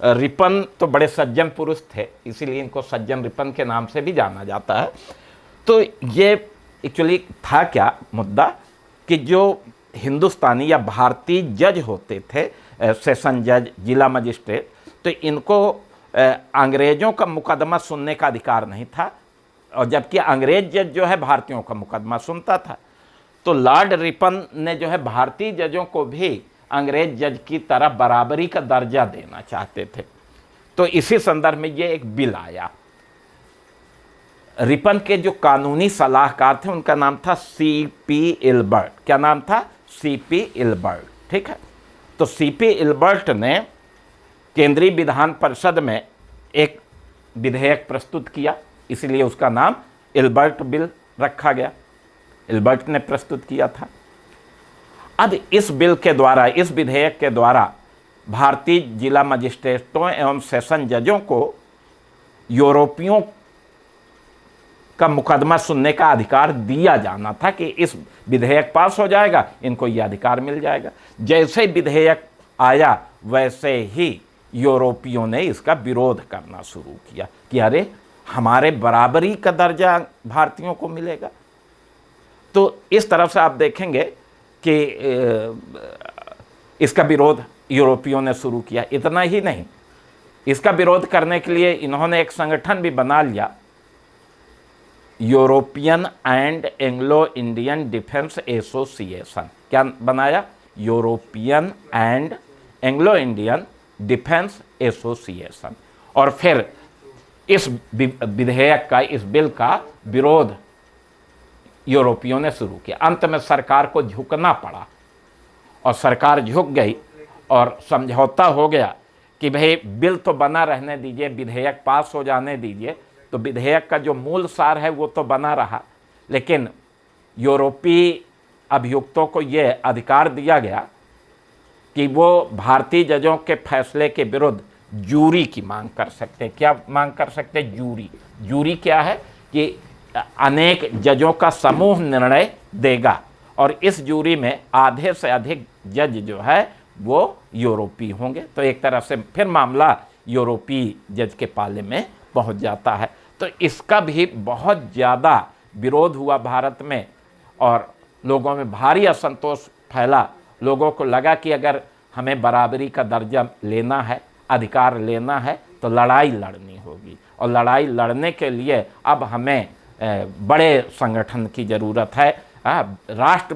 रिपन तो बड़े सज्जन पुरुष थे, इसीलिए इनको सज्जन रिपन के नाम से भी जाना जाता है। तो ये एक्चुअली था क्या मुद्दा कि जो हिंदुस्तानी या भारतीय जज होते थे, सेशन जज, जिला मजिस्ट्रेट, तो इनको अंग्रेज़ों का मुकदमा सुनने का अधिकार नहीं था, और जबकि अंग्रेज जज जो है भारतीयों का मुकदमा सुनता था। तो लॉर्ड रिपन ने जो है भारतीय जजों को भी अंग्रेज जज की तरह बराबरी का दर्जा देना चाहते थे। तो इसी संदर्भ में ये एक बिल आया। रिपन के जो कानूनी सलाहकार थे उनका नाम था C.P. एल्बर्ट। क्या नाम था? C.P. एल्बर्ट, ठीक है। तो C.P. एल्बर्ट ने केंद्रीय विधान परिषद में एक विधेयक प्रस्तुत किया, इसलिए उसका नाम एल्बर्ट बिल रखा गया। एल्बर्ट ने प्रस्तुत किया था। अब इस बिल के द्वारा, इस विधेयक के द्वारा भारतीय जिला मजिस्ट्रेटों एवं सेशन जजों को यूरोपियों का मुकदमा सुनने का अधिकार दिया जाना था कि इस विधेयक पास हो जाएगा, इनको यह अधिकार मिल जाएगा। जैसे विधेयक आया वैसे ही यूरोपियों ने इसका विरोध करना शुरू किया कि अरे हमारे बराबरी का दर्जा भारतीयों को मिलेगा। तो इस तरफ से आप देखेंगे कि इसका विरोध यूरोपियों ने शुरू किया। इतना ही नहीं, इसका विरोध करने के लिए इन्होंने एक संगठन भी बना लिया, European and Anglo Indian defence association. क्या बनाया? European and Anglo Indian defence association. और फिर इस विधेयक का, इस बिल का विरोध यूरोपियों ने शुरू किया। अंत में सरकार को झुकना पड़ा और सरकार झुक गई और समझौता हो गया कि भाई बिल तो बना रहने दीजिए, विधेयक पास हो जाने दीजिए। तो विधेयक का जो मूल सार है वो तो बना रहा, लेकिन यूरोपीय अभियुक्तों को ये अधिकार दिया गया कि वो भारतीय जजों के फैसले के विरुद्ध जूरी की मांग कर सकते हैं। क्या मांग कर सकते हैं? जूरी। जूरी क्या है कि अनेक जजों का समूह निर्णय देगा और इस जूरी में आधे से अधिक जज जो है वो यूरोपीय होंगे। तो एक तरह से फिर मामला यूरोपीय जज के पाले में पहुंच जाता है। तो इसका भी बहुत ज़्यादा विरोध हुआ भारत में और लोगों में भारी असंतोष फैला। लोगों को लगा कि अगर हमें बराबरी का दर्जा लेना है, अधिकार लेना है, तो लड़ाई लड़नी होगी, और लड़ाई लड़ने के लिए अब हमें बड़े संगठन की ज़रूरत है, राष्ट्र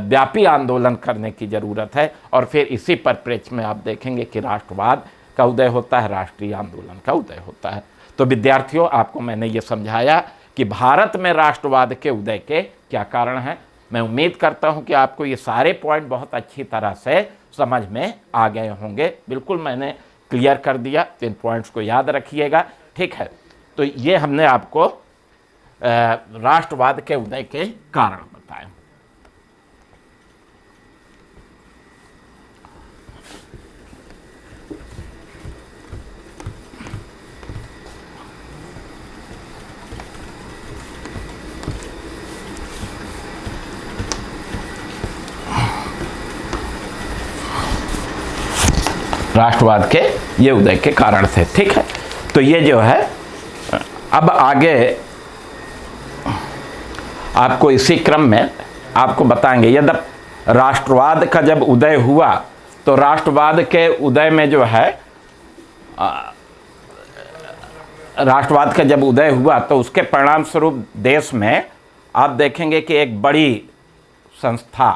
व्यापी आंदोलन करने की ज़रूरत है। और फिर इसी परिप्रेक्ष्य में आप देखेंगे कि राष्ट्रवाद का उदय होता है, राष्ट्रीय आंदोलन का उदय होता है। तो विद्यार्थियों, आपको मैंने ये समझाया कि भारत में राष्ट्रवाद के उदय के क्या कारण हैं। मैं उम्मीद करता हूं कि आपको ये सारे पॉइंट बहुत अच्छी तरह से समझ में आ गए होंगे। बिल्कुल मैंने क्लियर कर दिया, तो इन पॉइंट्स को याद रखिएगा, ठीक है। तो ये हमने आपको राष्ट्रवाद के उदय के कारण बताए। राष्ट्रवाद के ये उदय के कारण थे, ठीक है। तो ये जो है, अब आगे आपको इसी क्रम में आपको बताएंगे, यद्यप राष्ट्रवाद का जब उदय हुआ तो राष्ट्रवाद के उदय में जो है, राष्ट्रवाद का जब उदय हुआ तो उसके परिणाम स्वरूप देश में आप देखेंगे कि एक बड़ी संस्था,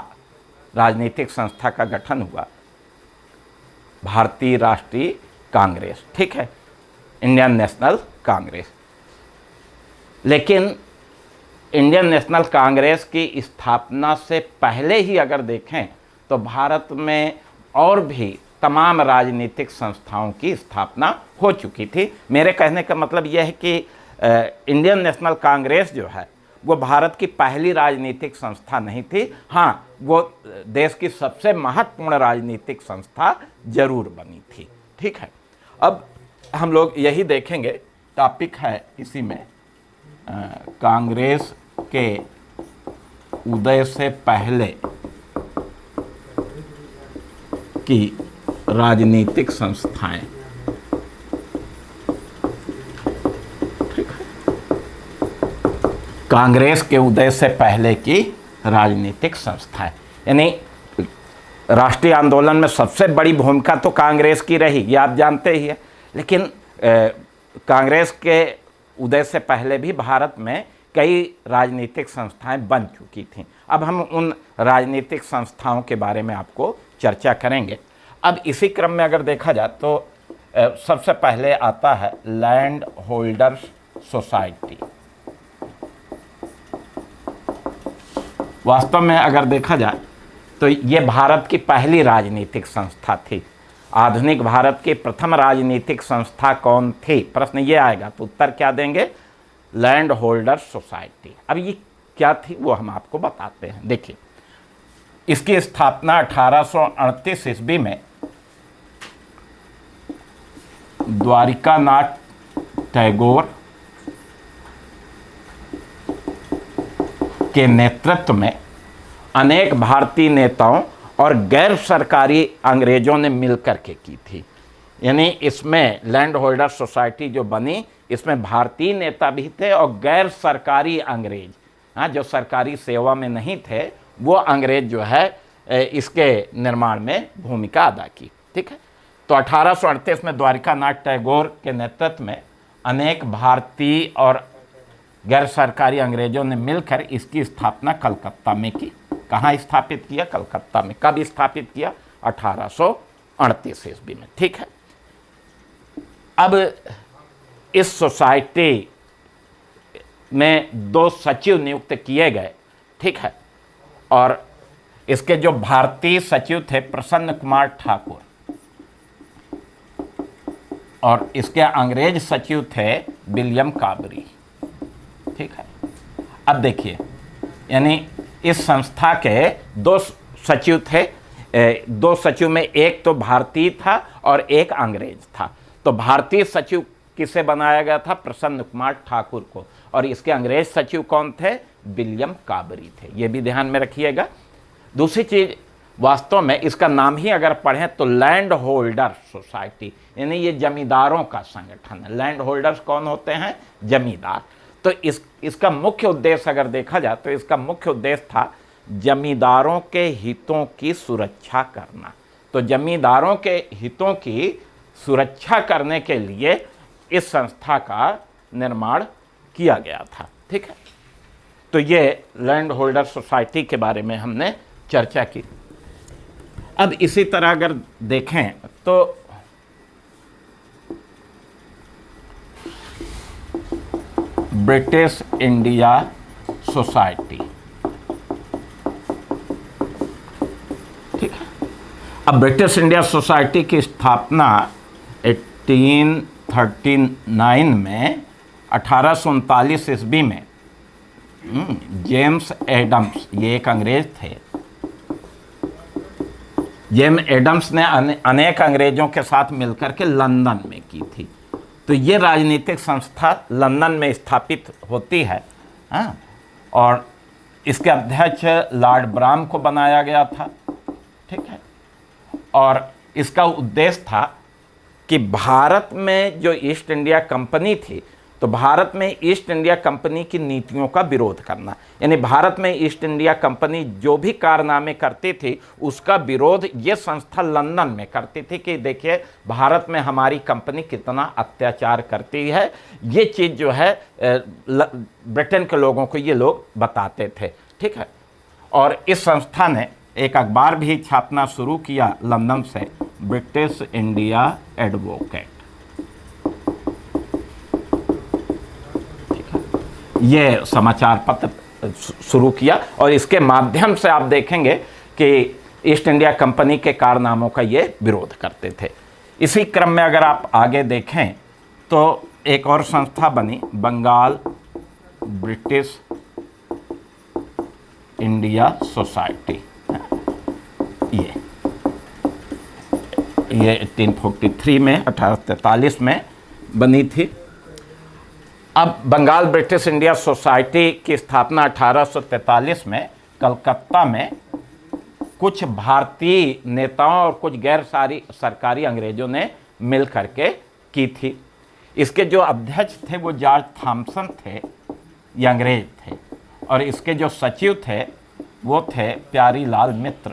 राजनीतिक संस्था का गठन हुआ, भारतीय राष्ट्रीय कांग्रेस, ठीक है, इंडियन नेशनल कांग्रेस। लेकिन इंडियन नेशनल कांग्रेस की स्थापना से पहले ही अगर देखें तो भारत में और भी तमाम राजनीतिक संस्थाओं की स्थापना हो चुकी थी। मेरे कहने का मतलब यह है कि इंडियन नेशनल कांग्रेस जो है वो भारत की पहली राजनीतिक संस्था नहीं थी। हाँ, वो देश की सबसे महत्वपूर्ण राजनीतिक संस्था जरूर बनी थी, ठीक है। अब हम लोग यही देखेंगे, टॉपिक है इसी में, कांग्रेस के उदय से पहले की राजनीतिक संस्थाएं, ठीक है। कांग्रेस के उदय से पहले की राजनीतिक संस्थाएं, यानी राष्ट्रीय आंदोलन में सबसे बड़ी भूमिका तो कांग्रेस की रही, ये आप जानते ही हैं। लेकिन कांग्रेस के उदय से पहले भी भारत में कई राजनीतिक संस्थाएं बन चुकी थीं। अब हम उन राजनीतिक संस्थाओं के बारे में आपको चर्चा करेंगे। अब इसी क्रम में अगर देखा जाए तो सबसे पहले आता है लैंड होल्डर्स सोसाइटी। वास्तव में अगर देखा जाए तो ये भारत की पहली राजनीतिक संस्था थी। आधुनिक भारत की प्रथम राजनीतिक संस्था कौन थी, प्रश्न ये आएगा तो उत्तर क्या देंगे, लैंड होल्डर्स सोसाइटी। अब ये क्या थी वो हम आपको बताते हैं। देखिए, इसकी स्थापना 1838 ईस्वी में द्वारिकानाथ टैगोर के नेतृत्व में अनेक भारतीय नेताओं और गैर सरकारी अंग्रेजों ने मिलकर के की थी। यानी इसमें लैंड होल्डर सोसाइटी जो बनी, इसमें भारतीय नेता भी थे और गैर सरकारी अंग्रेज, हाँ, जो सरकारी सेवा में नहीं थे, वो अंग्रेज जो है इसके निर्माण में भूमिका अदा की, ठीक है। तो 1838 में द्वारिकानाथ टैगोर के नेतृत्व में अनेक भारतीय और गैर सरकारी अंग्रेजों ने मिलकर इसकी स्थापना कलकत्ता में की। कहाँ स्थापित किया, कलकत्ता में। कब स्थापित किया, 1838 ईस्वी में, ठीक है। अब इस सोसाइटी में 2 सचिव नियुक्त किए गए, ठीक है। और इसके जो भारतीय सचिव थे प्रसन्न कुमार ठाकुर, और इसके अंग्रेज सचिव थे विलियम काबरी, ठीक है। अब देखिए, यानी इस संस्था के 2 सचिव थे। 2 सचिव में एक तो भारतीय था और एक अंग्रेज था। तो भारतीय सचिव किसे बनाया गया था, प्रसन्न कुमार ठाकुर को, और इसके अंग्रेज सचिव कौन थे, विलियम काबरी थे। ये भी ध्यान में रखिएगा। दूसरी चीज, वास्तव में इसका नाम ही अगर पढ़ें तो लैंड होल्डर सोसाइटी, यानी ये जमींदारों का संगठन है। लैंड होल्डर्स कौन होते हैं, जमींदार। तो इसका मुख्य उद्देश्य अगर देखा जाए तो इसका मुख्य उद्देश्य था जमींदारों के हितों की सुरक्षा करना। तो जमींदारों के हितों की सुरक्षा करने के लिए इस संस्था का निर्माण किया गया था। ठीक है, तो ये लैंड होल्डर सोसाइटी के बारे में हमने चर्चा की। अब इसी तरह अगर देखें तो ब्रिटिश इंडिया सोसाइटी, ठीक है। अब ब्रिटिश इंडिया सोसाइटी की स्थापना 1839 में 1839 ईस्वी में जेम्स एडम्स, ये एक अंग्रेज थे, जेम्स एडम्स ने अनेक अंग्रेजों के साथ मिलकर के लंदन में की थी। तो ये राजनीतिक संस्था लंदन में स्थापित होती है, हाँ? और इसके अध्यक्ष लॉर्ड ब्राम को बनाया गया था। ठीक है, और इसका उद्देश्य था कि भारत में जो ईस्ट इंडिया कंपनी थी, तो भारत में ईस्ट इंडिया कंपनी की नीतियों का विरोध करना, यानी भारत में ईस्ट इंडिया कंपनी जो भी कारनामे करती थी उसका विरोध ये संस्था लंदन में करती थी कि देखिए भारत में हमारी कंपनी कितना अत्याचार करती है। ये चीज़ जो है ब्रिटेन के लोगों को ये लोग बताते थे। ठीक है, और इस संस्था ने एक अखबार भी छापना शुरू किया लंदन से, ब्रिटिश इंडिया एडवोकेट। ये समाचार पत्र शुरू किया और इसके माध्यम से आप देखेंगे कि ईस्ट इंडिया कंपनी के कारनामों का ये विरोध करते थे। इसी क्रम में अगर आप आगे देखें तो एक और संस्था बनी, बंगाल ब्रिटिश इंडिया सोसाइटी। ये 1843 में 1843 में बनी थी। अब बंगाल ब्रिटिश इंडिया सोसाइटी की स्थापना 1843 में कलकत्ता में कुछ भारतीय नेताओं और कुछ गैर सरकारी अंग्रेजों ने मिल करके की थी। इसके जो अध्यक्ष थे वो जॉर्ज थॉमसन थे, ये अंग्रेज थे, और इसके जो सचिव थे वो थे प्यारी लाल मित्र।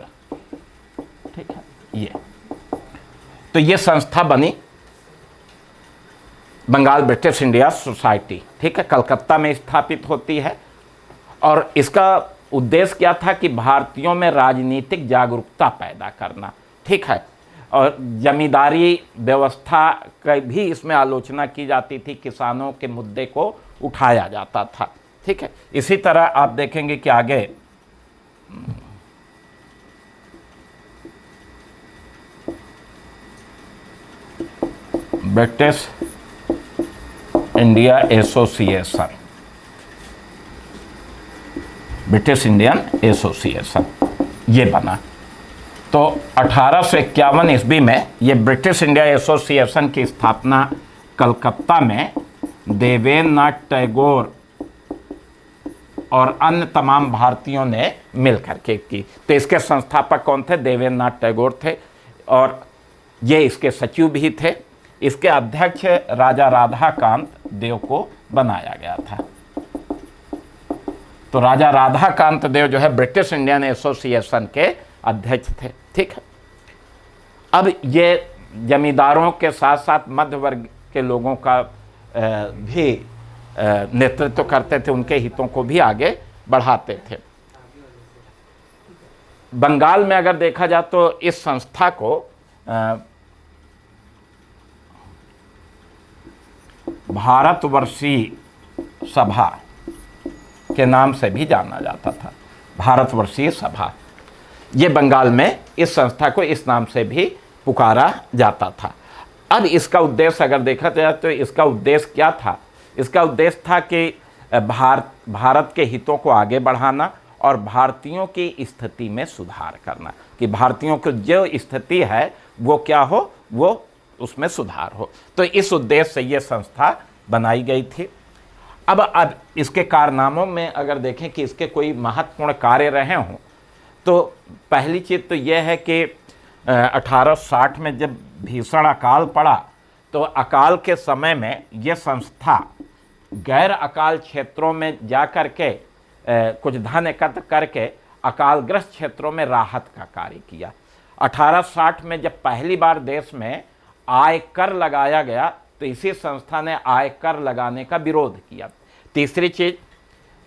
ठीक है, ये तो ये संस्था बनी बंगाल ब्रिटिश इंडिया सोसाइटी। ठीक है, कलकत्ता में स्थापित होती है और इसका उद्देश्य क्या था कि भारतीयों में राजनीतिक जागरूकता पैदा करना। ठीक है, और जमींदारी व्यवस्था की भी इसमें आलोचना की जाती थी, किसानों के मुद्दे को उठाया जाता था। ठीक है, इसी तरह आप देखेंगे कि आगे British India association, British Indian association ये बना। तो 1851 ईस्वी में ये ब्रिटिश इंडिया एसोसिएशन की स्थापना कलकत्ता में देवेंद्रनाथ टैगोर और अन्य तमाम भारतीयों ने मिल करके की। तो इसके संस्थापक कौन थे? देवेंद्रनाथ टैगोर थे और ये इसके सचिव भी थे। इसके अध्यक्ष राजा राधाकांत देव को बनाया गया था। तो राजा राधाकांत देव जो है ब्रिटिश इंडियन एसोसिएशन के अध्यक्ष थे। ठीक है, अब ये जमींदारों के साथ साथ मध्य वर्ग के लोगों का भी नेतृत्व करते थे, उनके हितों को भी आगे बढ़ाते थे। बंगाल में अगर देखा जाए तो इस संस्था को भारतवर्षीय सभा के नाम से भी जाना जाता था। भारतवर्षीय सभा, ये बंगाल में इस संस्था को इस नाम से भी पुकारा जाता था। अब इसका उद्देश्य अगर देखा जाए तो इसका उद्देश्य क्या था? इसका उद्देश्य था कि भारत के हितों को आगे बढ़ाना और भारतीयों की स्थिति में सुधार करना, कि भारतीयों की जो स्थिति है वो क्या हो, वो उसमें सुधार हो। तो इस उद्देश्य से ये संस्था बनाई गई थी। अब इसके कारनामों में अगर देखें कि इसके कोई महत्वपूर्ण कार्य रहे हों, तो पहली चीज़ तो यह है कि 1860 में जब भीषण अकाल पड़ा, तो अकाल के समय में ये संस्था गैर अकाल क्षेत्रों में जा कर के कुछ धन एकत्र करके अकालग्रस्त क्षेत्रों में राहत का कार्य किया। 1860 में जब पहली बार देश में आयकर लगाया गया तो इसी संस्था ने आयकर लगाने का विरोध किया। तीसरी चीज,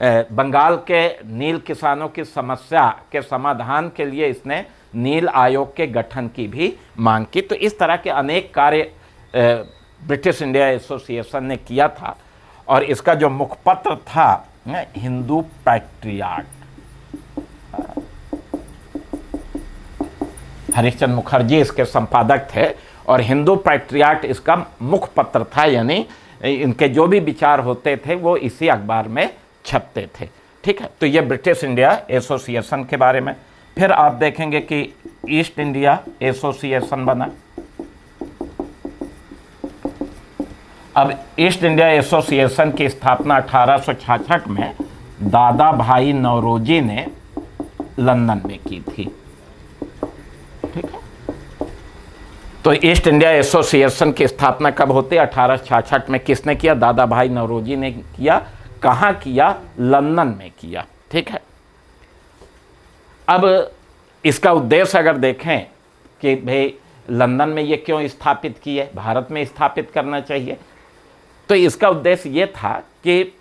बंगाल के नील किसानों की समस्या के समाधान के लिए इसने नील आयोग के गठन की भी मांग की। तो इस तरह के अनेक कार्य ब्रिटिश इंडिया एसोसिएशन ने किया था। और इसका जो मुखपत्र था हिंदू पैट्रियाट, हरिश्चंद्र मुखर्जी इसके संपादक थे और हिंदू पैट्रियाट इसका मुखपत्र था, यानी इनके जो भी विचार होते थे वो इसी अखबार में छपते थे। ठीक है, तो ये ब्रिटिश इंडिया एसोसिएशन के बारे में। फिर आप देखेंगे कि ईस्ट इंडिया एसोसिएशन बना। अब ईस्ट इंडिया एसोसिएशन की स्थापना 1866 में दादा भाई नौरोजी ने लंदन में की थी। ठीक है, तो ईस्ट इंडिया एसोसिएशन की स्थापना कब होती है? 1866 में। किसने किया? दादा भाई नौरोजी ने किया। कहाँ किया? लंदन में किया। ठीक है, अब इसका उद्देश्य अगर देखें कि भाई लंदन में ये क्यों स्थापित किए, भारत में स्थापित करना चाहिए, तो इसका उद्देश्य ये था कि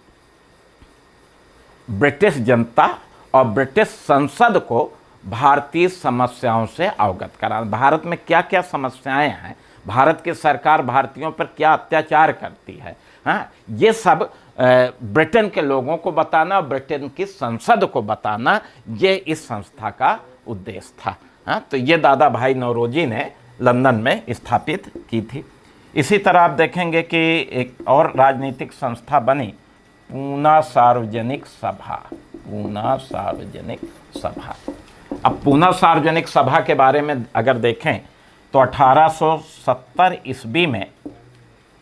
ब्रिटिश जनता और ब्रिटिश संसद को भारतीय समस्याओं से अवगत कराना। भारत में क्या क्या समस्याएं हैं, भारत की सरकार भारतीयों पर क्या अत्याचार करती है, हाँ, ये सब ब्रिटेन के लोगों को बताना, ब्रिटेन की संसद को बताना, ये इस संस्था का उद्देश्य था। हाँ, तो ये दादा भाई नौरोजी ने लंदन में स्थापित की थी। इसी तरह आप देखेंगे कि एक और राजनीतिक संस्था बनी, पूना सार्वजनिक सभा। पूना सार्वजनिक सभा। अब पूना सार्वजनिक सभा के बारे में अगर देखें तो 1870 ईस्वी में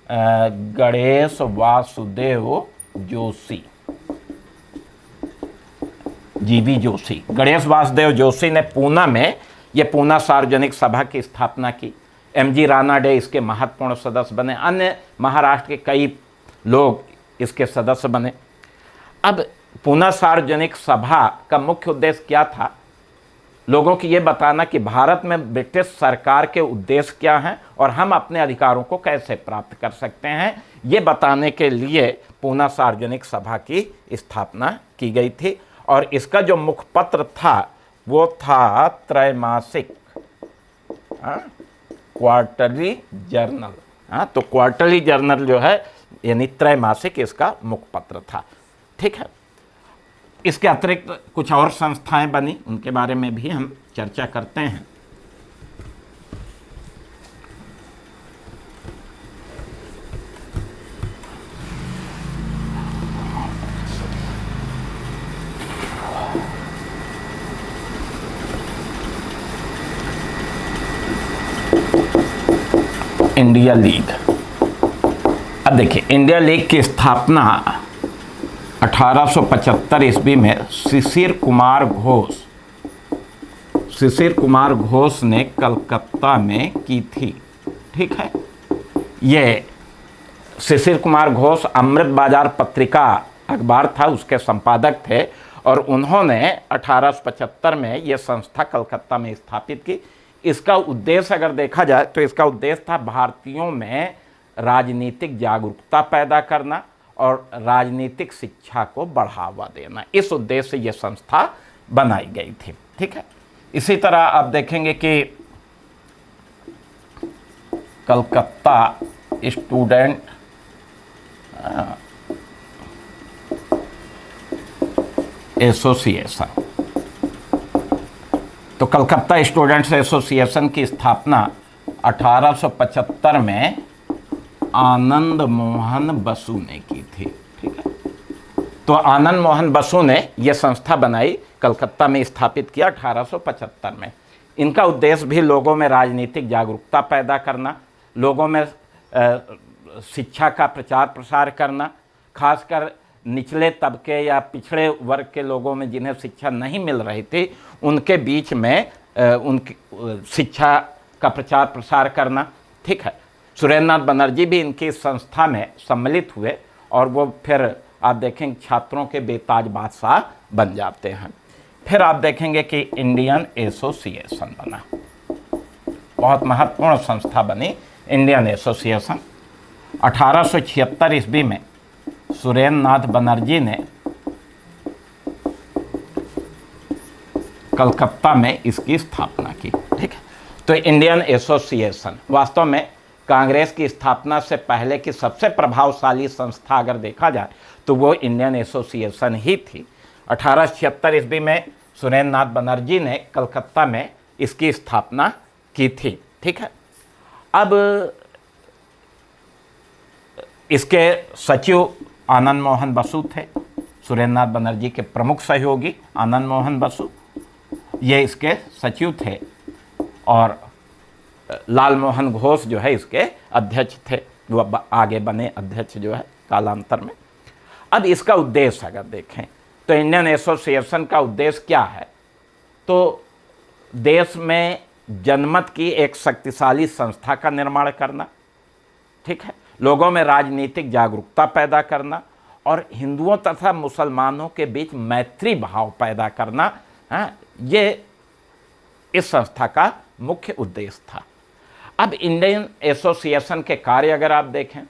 गणेश वासुदेव जोशी, जीवी जोशी, गणेश वासुदेव जोशी ने पूना में ये पूना सार्वजनिक सभा की स्थापना की। एमजी रानाडे इसके महत्वपूर्ण सदस्य बने, अन्य महाराष्ट्र के कई लोग इसके सदस्य बने। अब पूना सार्वजनिक सभा का मुख्य उद्देश्य क्या था? लोगों की ये बताना कि भारत में ब्रिटिश सरकार के उद्देश्य क्या हैं और हम अपने अधिकारों को कैसे प्राप्त कर सकते हैं, ये बताने के लिए पूना सार्वजनिक सभा की स्थापना की गई थी। और इसका जो मुखपत्र था वो था त्रैमासिक, क्वार्टरली जर्नल। हाँ, तो क्वार्टरली जर्नल जो है यानी त्रैमासिक इसका मुखपत्र था। ठीक है, इसके अतिरिक्त कुछ और संस्थाएं बनी, उनके बारे में भी हम चर्चा करते हैं। India league. अब देखिए, इंडिया लीग की स्थापना 1875 ईस्वी में शिशिर कुमार घोष ने कलकत्ता में की थी। ठीक है, ये शिशिर कुमार घोष अमृत बाजार पत्रिका अखबार था, उसके संपादक थे और उन्होंने 1875 में ये संस्था कलकत्ता में स्थापित की। इसका उद्देश्य अगर देखा जाए तो इसका उद्देश्य था भारतीयों में राजनीतिक जागरूकता पैदा करना और राजनीतिक शिक्षा को बढ़ावा देना। इस उद्देश्य से यह संस्था बनाई गई थी। ठीक है, इसी तरह आप देखेंगे कि कलकत्ता स्टूडेंट एसोसिएशन, तो कलकत्ता स्टूडेंट्स एसोसिएशन की स्थापना 1875 में आनंद मोहन बसु ने की थी। ठीक है, तो आनंद मोहन बसु ने यह संस्था बनाई, कलकत्ता में स्थापित किया 1875 में। इनका उद्देश्य भी लोगों में राजनीतिक जागरूकता पैदा करना, लोगों में शिक्षा का प्रचार प्रसार करना, खासकर निचले तबके या पिछड़े वर्ग के लोगों में जिन्हें शिक्षा नहीं मिल रही थी, उनके बीच में उनकी शिक्षा का प्रचार प्रसार करना। ठीक है, सुरेंद्र नाथ बनर्जी भी इनकी संस्था में सम्मिलित हुए और वो फिर आप देखेंगे छात्रों के बेताज बादशाह बन जाते हैं। फिर आप देखेंगे कि इंडियन एसोसिएशन बना, बहुत महत्वपूर्ण संस्था बनी इंडियन एसोसिएशन। 1876 ईस्वी में सुरेंद्र नाथ बनर्जी ने कलकत्ता में इसकी स्थापना की। ठीक है, तो इंडियन एसोसिएशन वास्तव में कांग्रेस की स्थापना से पहले की सबसे प्रभावशाली संस्था अगर देखा जाए तो वो इंडियन एसोसिएशन ही थी। 1876 ईस्वी में सुरेंद्र नाथ बनर्जी ने कलकत्ता में इसकी स्थापना की थी। ठीक है, अब इसके सचिव आनंद मोहन बसु थे, सुरेंद्र नाथ बनर्जी के प्रमुख सहयोगी आनंद मोहन बसु ये इसके सचिव थे, और लाल मोहन घोष जो है इसके अध्यक्ष थे, वो आगे बने अध्यक्ष जो है कालांतर में। अब इसका उद्देश्य अगर देखें तो इंडियन एसोसिएशन का उद्देश्य क्या है, तो देश में जनमत की एक शक्तिशाली संस्था का निर्माण करना, ठीक है, लोगों में राजनीतिक जागरूकता पैदा करना और हिंदुओं तथा मुसलमानों के बीच मैत्री भाव पैदा करना, ये इस संस्था का मुख्य उद्देश्य था। अब इंडियन एसोसिएशन के कार्य अगर आप देखें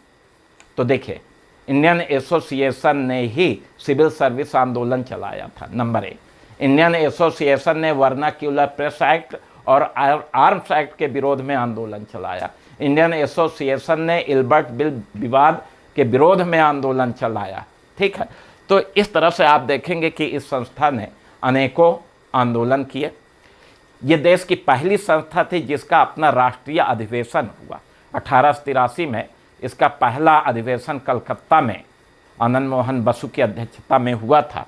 तो देखिए, इंडियन एसोसिएशन ने ही सिविल सर्विस आंदोलन चलाया था। नंबर 1, इंडियन एसोसिएशन ने वर्नाक्यूलर प्रेस एक्ट और आर्म्स एक्ट के विरोध में आंदोलन चलाया। इंडियन एसोसिएशन ने इल्बर्ट बिल विवाद के विरोध में आंदोलन चलाया। ठीक है, तो इस तरह से आप देखेंगे कि इस संस्था ने अनेकों आंदोलन किए। ये देश की पहली संस्था थी जिसका अपना राष्ट्रीय अधिवेशन हुआ। 1883 में इसका पहला अधिवेशन कलकत्ता में आनंद मोहन बसु की अध्यक्षता में हुआ था,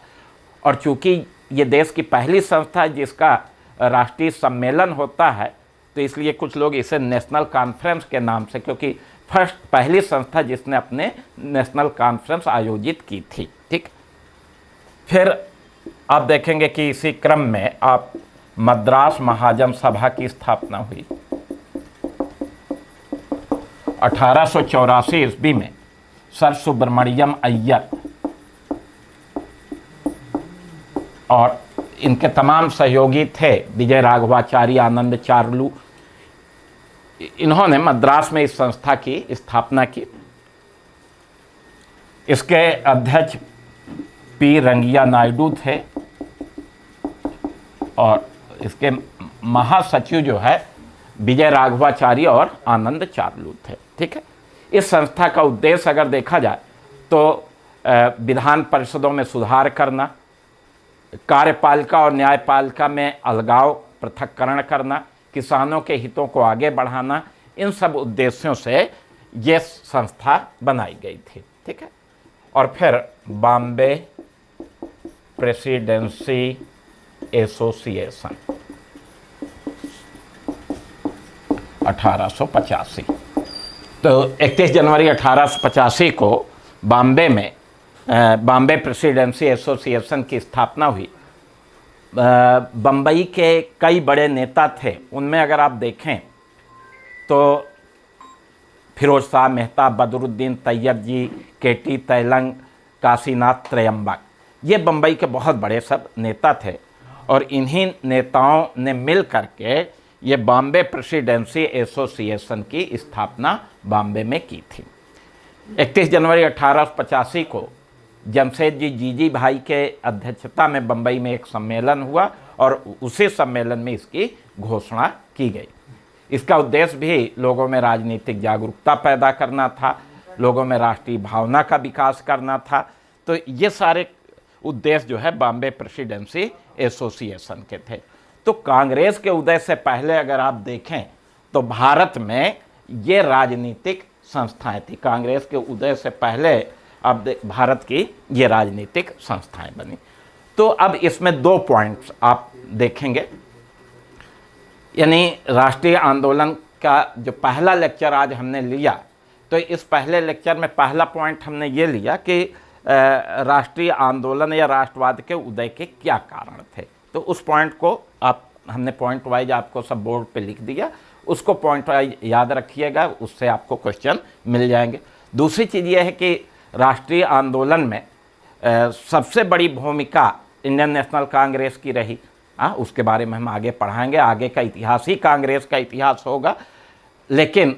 और चूंकि ये देश की पहली संस्था है जिसका राष्ट्रीय सम्मेलन होता है, तो इसलिए कुछ लोग इसे नेशनल कॉन्फ्रेंस के नाम से, क्योंकि पहली संस्था जिसने अपने नेशनल कॉन्फ्रेंस आयोजित की थी। ठीक, फिर आप देखेंगे कि इसी क्रम में आप मद्रास महाजन सभा की स्थापना हुई। 1884 ईस्वी में सर सुब्रमण्यम अय्यर और इनके तमाम सहयोगी थे विजय राघवाचारी, आनंद चार्लू, इन्होंने मद्रास में इस संस्था की स्थापना की। इसके अध्यक्ष पी रंगिया नायडू थे और इसके महासचिव जो है विजय राघवाचारी और आनंद चार्लू थे। ठीक है, इस संस्था का उद्देश्य अगर देखा जाए तो विधान परिषदों में सुधार करना, कार्यपालिका और न्यायपालिका में अलगाव पृथक्करण करना, किसानों के हितों को आगे बढ़ाना, इन सब उद्देश्यों से ये संस्था बनाई गई थी। ठीक है, और फिर बॉम्बे प्रेसिडेंसी एसोसिएशन 1885, तो 31 जनवरी 1885 को बॉम्बे में बॉम्बे प्रेसिडेंसी एसोसिएशन की स्थापना हुई। बम्बई के कई बड़े नेता थे, उनमें अगर आप देखें तो फिरोज शाह मेहता, बदरुद्दीन तैयब जी, केटी तैलंग, काशीनाथ त्रयंबक, ये बम्बई के बहुत बड़े सब नेता थे, और इन्हीं नेताओं ने मिल करके ये बॉम्बे प्रेसिडेंसी एसोसिएशन की स्थापना बॉम्बे में की थी। 31 जनवरी 1885 को जमशेदजी जीजी भाई के अध्यक्षता में बम्बई में एक सम्मेलन हुआ और उसी सम्मेलन में इसकी घोषणा की गई। इसका उद्देश्य भी लोगों में राजनीतिक जागरूकता पैदा करना था, लोगों में राष्ट्रीय भावना का विकास करना था। तो ये सारे उद्देश्य जो है बॉम्बे प्रेसिडेंसी एसोसिएशन के थे। तो कांग्रेस के उदय से पहले अगर आप देखें तो भारत में ये राजनीतिक संस्थाएं थी। कांग्रेस के उदय से पहले अब भारत की ये राजनीतिक संस्थाएं बनी। तो अब इसमें दो पॉइंट्स आप देखेंगे, यानी राष्ट्रीय आंदोलन का जो पहला लेक्चर आज हमने लिया, तो इस पहले लेक्चर में पहला पॉइंट हमने ये लिया कि राष्ट्रीय आंदोलन या राष्ट्रवाद के उदय के क्या कारण थे। तो उस पॉइंट को हमने पॉइंट वाइज आपको सब बोर्ड पे लिख दिया, उसको पॉइंट वाइज याद रखिएगा, उससे आपको क्वेश्चन मिल जाएंगे। दूसरी चीज़ ये है कि राष्ट्रीय आंदोलन में सबसे बड़ी भूमिका इंडियन नेशनल कांग्रेस की रही। उसके बारे में हम आगे पढ़ाएंगे, आगे का इतिहास ही कांग्रेस का इतिहास होगा। लेकिन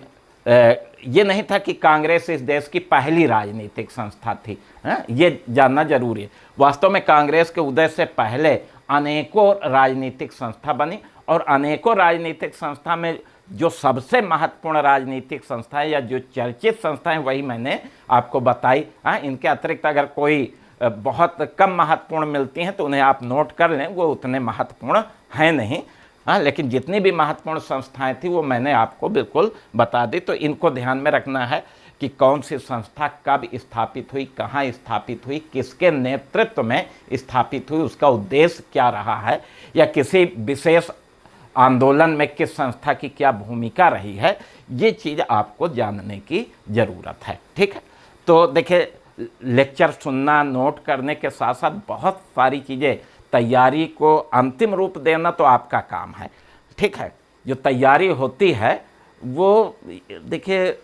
ये नहीं था कि कांग्रेस इस देश की पहली राजनीतिक संस्था थी, ये जानना जरूरी है। वास्तव में कांग्रेस के उदय से पहले अनेकों राजनीतिक संस्था बनी, और अनेकों राजनीतिक संस्था में जो सबसे महत्वपूर्ण राजनीतिक संस्थाएं या जो चर्चित संस्थाएं वही मैंने आपको बताई। इनके अतिरिक्त अगर कोई बहुत कम महत्वपूर्ण मिलती हैं तो उन्हें आप नोट कर लें, वो उतने महत्वपूर्ण हैं नहीं। लेकिन जितनी भी महत्वपूर्ण संस्थाएं थी वो मैंने आपको बिल्कुल बता दी। तो इनको ध्यान में रखना है कि कौन सी संस्था कब स्थापित हुई, कहाँ स्थापित हुई, किसके नेतृत्व में स्थापित हुई, उसका उद्देश्य क्या रहा है, या किसी विशेष आंदोलन में किस संस्था की क्या भूमिका रही है, ये चीज़ आपको जानने की ज़रूरत है। ठीक है, तो देखिए, लेक्चर सुनना, नोट करने के साथ साथ बहुत सारी चीज़ें, तैयारी को अंतिम रूप देना तो आपका काम है। ठीक है, जो तैयारी होती है वो देखिए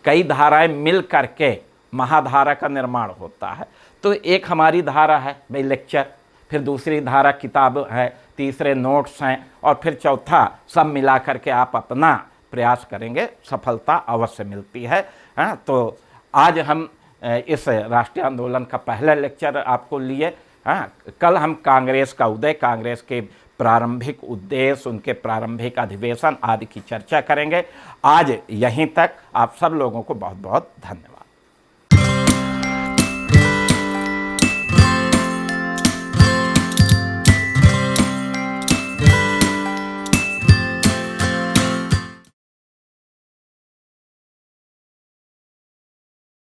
कई धाराएं मिल करके महाधारा का निर्माण होता है। तो एक हमारी धारा है भाई लेक्चर, फिर दूसरी धारा किताब है, तीसरे नोट्स हैं, और फिर चौथा सब मिला करके आप अपना प्रयास करेंगे, सफलता अवश्य मिलती है। तो आज हम इस राष्ट्रीय आंदोलन का पहला लेक्चर आपको लिए। कल हम कांग्रेस का उदय, कांग्रेस के प्रारंभिक उद्देश्य, उनके प्रारंभिक अधिवेशन आदि की चर्चा करेंगे। आज यहीं तक। आप सब लोगों को बहुत बहुत धन्यवाद।